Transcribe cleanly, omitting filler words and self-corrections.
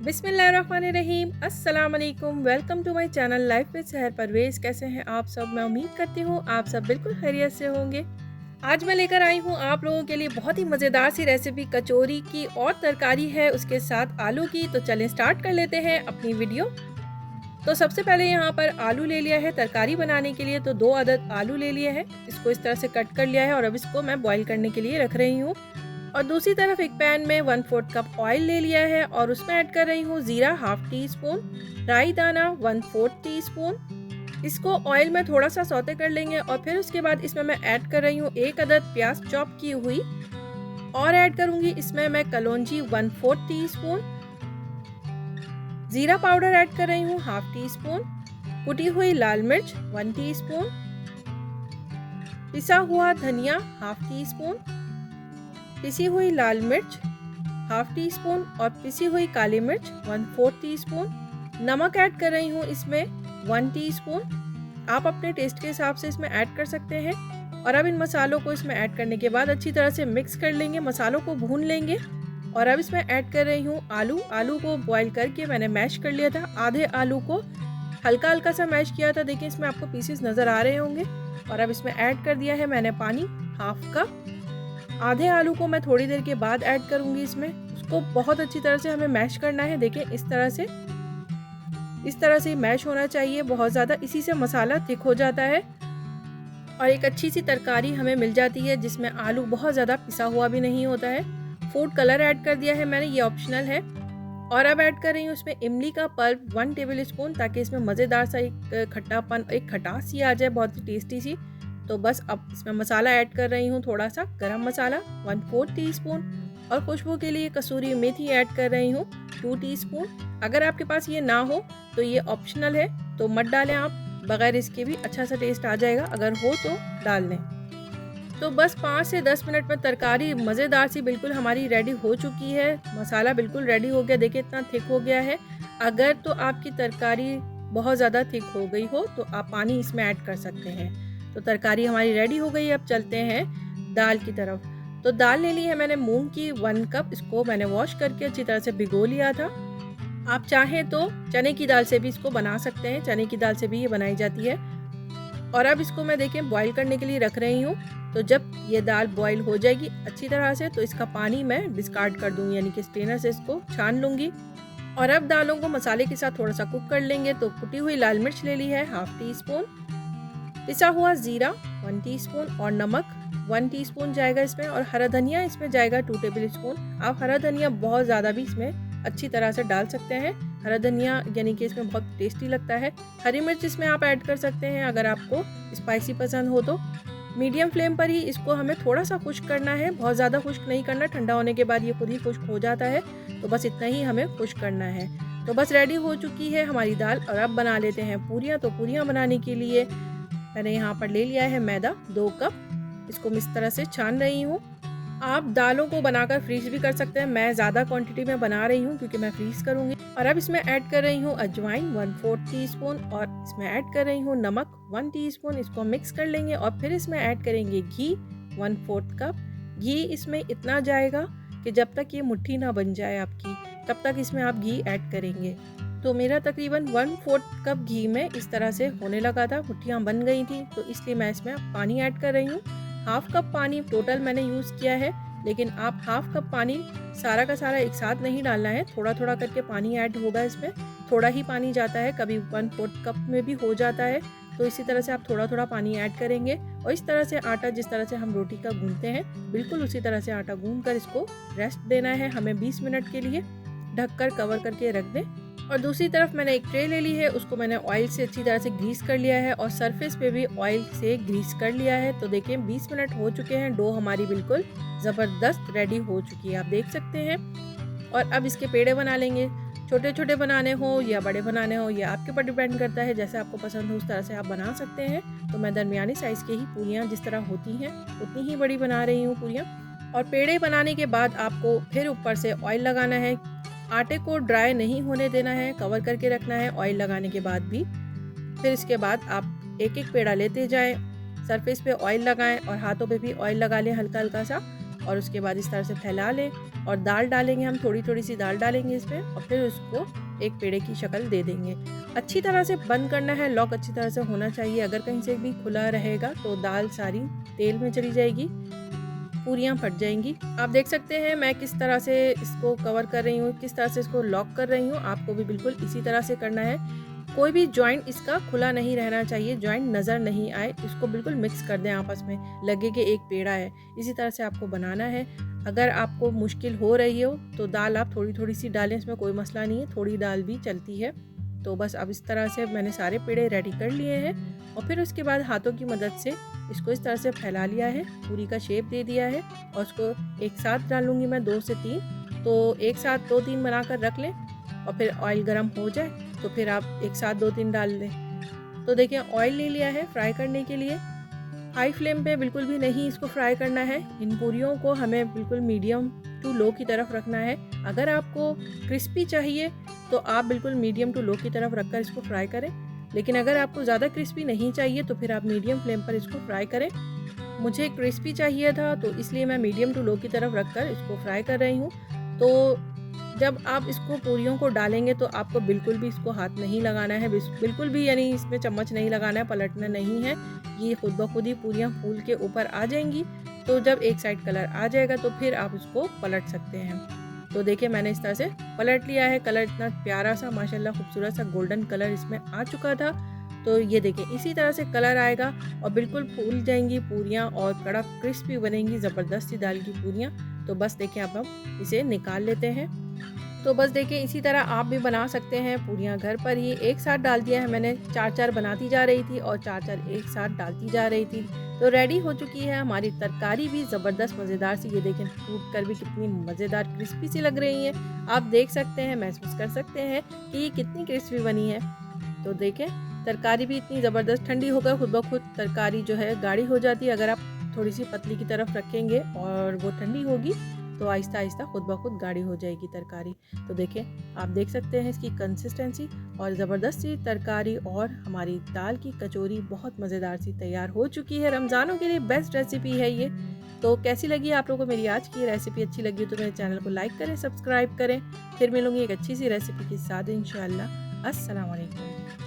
बिस्मिल्लाहिर्रहमानिर्रहीम। अस्सलाम वालेकुम। Welcome to my channel life with Sahar Parvez. कैसे हैं आप सब? मैं उम्मीद करती हूँ आप सब बिल्कुल खैरियत से होंगे। आज मैं लेकर आई हूँ आप लोगों के लिए बहुत ही मज़ेदार सी रेसिपी कचौरी की, और तरकारी है उसके साथ आलू की। तो चलें स्टार्ट कर लेते हैं अपनी वीडियो। तो सबसे पहले यहाँ पर आलू ले लिया है तरकारी बनाने के लिए। तो 2 अदद आलू ले लिए हैं, इसको इस तरह से कट कर लिया है और अब इसको मैं बॉईल करने के लिए रख रही हूँ। और दूसरी तरफ एक पैन में 1/4 कप ऑयल ले लिया है और उसमें ऐड कर रही हूँ जीरा हाफ टी स्पून, राई दाना 1/4 टी स्पून। इसको ऑयल में थोड़ा सा सौते कर लेंगे और फिर उसके बाद इसमें मैं ऐड कर रही हूँ 1 अदद प्याज चॉप की हुई, और ऐड करूंगी इसमें मैं कलौंजी 1/4 टी स्पून, जीरा पाउडर ऐड कर रही हूँ हाफ टी स्पून, कुटी हुई लाल मिर्च 1 टी स्पून, पिसा हुआ धनिया हाफ टी स्पून, पिसी हुई लाल मिर्च हाफ टी स्पून और पिसी हुई काली मिर्च 1/4 टी स्पून। नमक ऐड कर रही हूँ इसमें 1 टी स्पून। आप अपने टेस्ट के हिसाब से इसमें ऐड कर सकते हैं। और अब इन मसालों को इसमें ऐड करने के बाद अच्छी तरह से मिक्स कर लेंगे, मसालों को भून लेंगे। और अब इसमें ऐड कर रही हूँ आलू को बॉईल करके मैंने मैश कर लिया था। आधे आलू को हल्का हल्का सा मैश किया था, देखिए इसमें आपको पीसेस नज़र आ रहे होंगे। और अब इसमें ऐड कर दिया है मैंने पानी हाफ कप। आधे आलू को मैं थोड़ी देर के बाद ऐड करूंगी इसमें। उसको बहुत अच्छी तरह से हमें मैश करना है। देखिए इस तरह से मैश होना चाहिए बहुत ज़्यादा, इसी से मसाला थिक हो जाता है और एक अच्छी सी तरकारी हमें मिल जाती है जिसमें आलू बहुत ज़्यादा पिसा हुआ भी नहीं होता है। फूड कलर ऐड कर दिया है मैंने, ये ऑप्शनल है। और अब ऐड कर रही हूँ इसमें इमली का पल्प 1 टेबल स्पून, ताकि इसमें मज़ेदार सा एक खट्टापन, एक खटास सी आ जाए, बहुत ही टेस्टी सी। तो बस अब इसमें मसाला ऐड कर रही हूँ, थोड़ा सा गरम मसाला 1/4 टीस्पून, और खुशबू के लिए कसूरी मेथी ऐड कर रही हूँ 2 टीस्पून। अगर आपके पास ये ना हो तो ये ऑप्शनल है, तो मत डालें आप, बगैर इसके भी अच्छा सा टेस्ट आ जाएगा, अगर हो तो डाल लें। तो बस 5 से 10 मिनट में तरकारी मज़ेदार सी बिल्कुल हमारी रेडी हो चुकी है। मसाला बिल्कुल रेडी हो गया, देखिए इतना थिक हो गया है। अगर तो आपकी तरकारी बहुत ज़्यादा थिक हो गई हो तो आप पानी इसमें ऐड कर सकते हैं। तो तरकारी हमारी रेडी हो गई। अब चलते हैं दाल की तरफ। तो दाल ले ली है मैंने मूंग की 1 कप, इसको मैंने वॉश करके अच्छी तरह से भिगो लिया था। आप चाहें तो चने की दाल से भी इसको बना सकते हैं, चने की दाल से भी ये बनाई जाती है। और अब इसको मैं देखें बॉईल करने के लिए रख रही हूँ। तो जब ये दाल बॉईल हो जाएगी अच्छी तरह से तो इसका पानी मैं डिस्कार्ड कर दूँगी, यानी कि स्ट्रेनर से इसको छान लूँगी। और अब दालों को मसाले के साथ थोड़ा सा कुक कर लेंगे। तो कुटी हुई लाल मिर्च ले ली है हाफ टी स्पून, पिसा हुआ जीरा 1 टीस्पून और नमक 1 टीस्पून जाएगा इसमें, और हरा धनिया इसमें जाएगा 2 टेबल स्पून। आप हरा धनिया बहुत ज़्यादा भी इसमें अच्छी तरह से डाल सकते हैं, हरा धनिया यानी कि इसमें बहुत टेस्टी लगता है। हरी मिर्च इसमें आप ऐड कर सकते हैं अगर आपको स्पाइसी पसंद हो तो। मीडियम फ्लेम पर ही इसको हमें थोड़ा सा खुश्क करना है, बहुत ज़्यादा खुश्क नहीं करना, ठंडा होने के बाद ये खुद ही खुश्क हो जाता है। तो बस इतना ही हमें खुश्क करना है। तो बस रेडी हो चुकी है हमारी दाल। और अब बना लेते हैं पूरियाँ। तो पूरियाँ बनाने के लिए मैंने यहाँ पर ले लिया है मैदा 2 कप, इसको मैं इस तरह से छान रही हूँ। आप दालों को बनाकर फ्रीज भी कर सकते हैं, मैं ज़्यादा क्वांटिटी में बना रही हूँ क्योंकि मैं फ्रीज करूँगी। और अब इसमें ऐड कर रही हूँ अजवाइन 1/4 टीस्पून, और इसमें ऐड कर रही हूँ नमक 1 टीस्पून। इसको मिक्स कर लेंगे और फिर इसमें ऐड करेंगे घी 1/4 कप। घी इसमें इतना जाएगा कि जब तक ये मुट्ठी ना बन जाए आपकी, तब तक इसमें आप घी ऐड करेंगे। तो मेरा तकरीबन 1/4 कप घी में इस तरह से होने लगा था, मुट्ठियाँ बन गई थी। तो इसलिए मैं इसमें पानी ऐड कर रही हूँ, हाफ कप पानी टोटल मैंने यूज़ किया है। लेकिन आप हाफ कप पानी सारा का सारा एक साथ नहीं डालना है, थोड़ा थोड़ा करके पानी ऐड होगा इसमें। थोड़ा ही पानी जाता है, कभी 1/4 कप में भी हो जाता है। तो इसी तरह से आप थोड़ा थोड़ा पानी ऐड करेंगे और इस तरह से आटा, जिस तरह से हम रोटी का गूंथते हैं, बिल्कुल उसी तरह से आटा गूंथ कर इसको रेस्ट देना है हमें 20 मिनट के लिए। ढककर कवर करके रख दें। और दूसरी तरफ मैंने एक ट्रे ले ली है, उसको मैंने ऑयल से अच्छी तरह से ग्रीस कर लिया है और सरफेस पे भी ऑयल से ग्रीस कर लिया है। तो देखिए 20 मिनट हो चुके हैं, डो हमारी बिल्कुल ज़बरदस्त रेडी हो चुकी है, आप देख सकते हैं। और अब इसके पेड़े बना लेंगे, छोटे छोटे बनाने हो या बड़े बनाने हो, ये आपके ऊपर डिपेंड करता है, जैसे आपको पसंद हो उस तरह से आप बना सकते हैं। तो मैं दरमियानी साइज़ के ही पूरियाँ जिस तरह होती हैं उतनी ही बड़ी बना रही हूँ पूरियाँ। और पेड़े बनाने के बाद आपको फिर ऊपर से ऑयल लगाना है, आटे को ड्राई नहीं होने देना है, कवर करके रखना है ऑयल लगाने के बाद भी। फिर इसके बाद आप एक एक पेड़ा लेते जाएं, सरफेस पे ऑयल लगाएं और हाथों पे भी ऑयल लगा लें हल्का हल्का सा। और उसके बाद इस तरह से फैला लें और दाल डालेंगे, हम थोड़ी थोड़ी सी दाल डालेंगे इसमें और फिर उसको एक पेड़े की शक्ल दे देंगे। अच्छी तरह से बंद करना है, लॉक अच्छी तरह से होना चाहिए, अगर कहीं से भी खुला रहेगा तो दाल सारी तेल में चली जाएगी, पूरियाँ फट जाएंगी। आप देख सकते हैं मैं किस तरह से इसको कवर कर रही हूँ, किस तरह से इसको लॉक कर रही हूँ। आपको भी बिल्कुल इसी तरह से करना है। कोई भी जॉइंट इसका खुला नहीं रहना चाहिए, जॉइंट नज़र नहीं आए, इसको बिल्कुल मिक्स कर दें आपस में, लगे कि एक पेड़ा है। इसी तरह से आपको बनाना है। अगर आपको मुश्किल हो रही हो तो दाल आप थोड़ी थोड़ी सी डालें, इसमें कोई मसला नहीं है, थोड़ी दाल भी चलती है। तो बस अब इस तरह से मैंने सारे पेड़े रेडी कर लिए हैं और फिर उसके बाद हाथों की मदद से इसको इस तरह से फैला लिया है, पूरी का शेप दे दिया है और उसको एक साथ डालूंगी मैं 2 से 3। तो एक साथ 2-3 बनाकर रख लें और फिर ऑयल गर्म हो जाए तो फिर आप एक साथ 2-3 डाल लें। तो देखिए ऑयल ले लिया है फ्राई करने के लिए। हाई फ्लेम पे बिल्कुल भी नहीं इसको फ्राई करना है, इन पूरियों को हमें बिल्कुल मीडियम टू लो की तरफ रखना है। अगर आपको क्रिस्पी चाहिए तो आप बिल्कुल मीडियम टू लो की तरफ रखकर इसको फ्राई करें, लेकिन अगर आपको ज़्यादा क्रिस्पी नहीं चाहिए तो फिर आप मीडियम फ्लेम पर इसको फ्राई करें। मुझे क्रिस्पी चाहिए था तो इसलिए मैं मीडियम टू लो की तरफ रखकर इसको फ्राई कर रही हूँ। तो जब आप इसको पूरियों को डालेंगे तो आपको बिल्कुल भी इसको हाथ नहीं लगाना है, बिल्कुल भी, यानी इसमें चम्मच नहीं लगाना है, पलटना नहीं है। ये खुद ब खुद ही पूरियाँ फूल के ऊपर आ जाएंगी। तो जब एक साइड कलर आ जाएगा तो फिर आप उसको पलट सकते हैं। तो देखिए मैंने इस तरह से पलट लिया है, कलर इतना प्यारा सा माशाल्लाह खूबसूरत सा गोल्डन कलर इसमें आ चुका था। तो ये देखिए इसी तरह से कलर आएगा और बिल्कुल फूल जाएंगी पूरियाँ और कड़क क्रिस्पी बनेंगी ज़बरदस्त सी दाल की पूरियाँ। तो बस देखिए अब हम इसे निकाल लेते हैं। तो बस देखिए इसी तरह आप भी बना सकते हैं पूरियाँ घर पर ही। एक साथ डाल दिया है मैंने, 4-4 बनाती जा रही थी और 4-4 एक साथ डालती जा रही थी। तो रेडी हो चुकी है हमारी तरकारी भी ज़बरदस्त मज़ेदार सी। ये देखें टूट कर भी कितनी मज़ेदार क्रिस्पी सी लग रही है। आप देख सकते हैं, महसूस कर सकते हैं कि ये कितनी क्रिस्पी बनी है। तो देखें तरकारी भी इतनी ज़बरदस्त, ठंडी होकर खुद ब खुद तरकारी जो है गाढ़ी हो जाती है। अगर आप थोड़ी सी पतली की तरफ रखेंगे और वो ठंडी होगी तो आहिस्ता आहिस्ता खुद ब खुद गाढ़ी हो जाएगी तरकारी। तो देखिए आप देख सकते हैं इसकी कंसिस्टेंसी और ज़बरदस्त सी तरकारी और हमारी दाल की कचौरी बहुत मज़ेदार सी तैयार हो चुकी है। रमज़ानों के लिए बेस्ट रेसिपी है ये। तो कैसी लगी आप लोगों को मेरी आज की रेसिपी? अच्छी लगी हो तो मेरे चैनल को लाइक करें, सब्सक्राइब करें। फिर मिलूंगी एक अच्छी सी रेसिपी के साथ इंशाअल्लाह। अस्सलाम वालेकुम।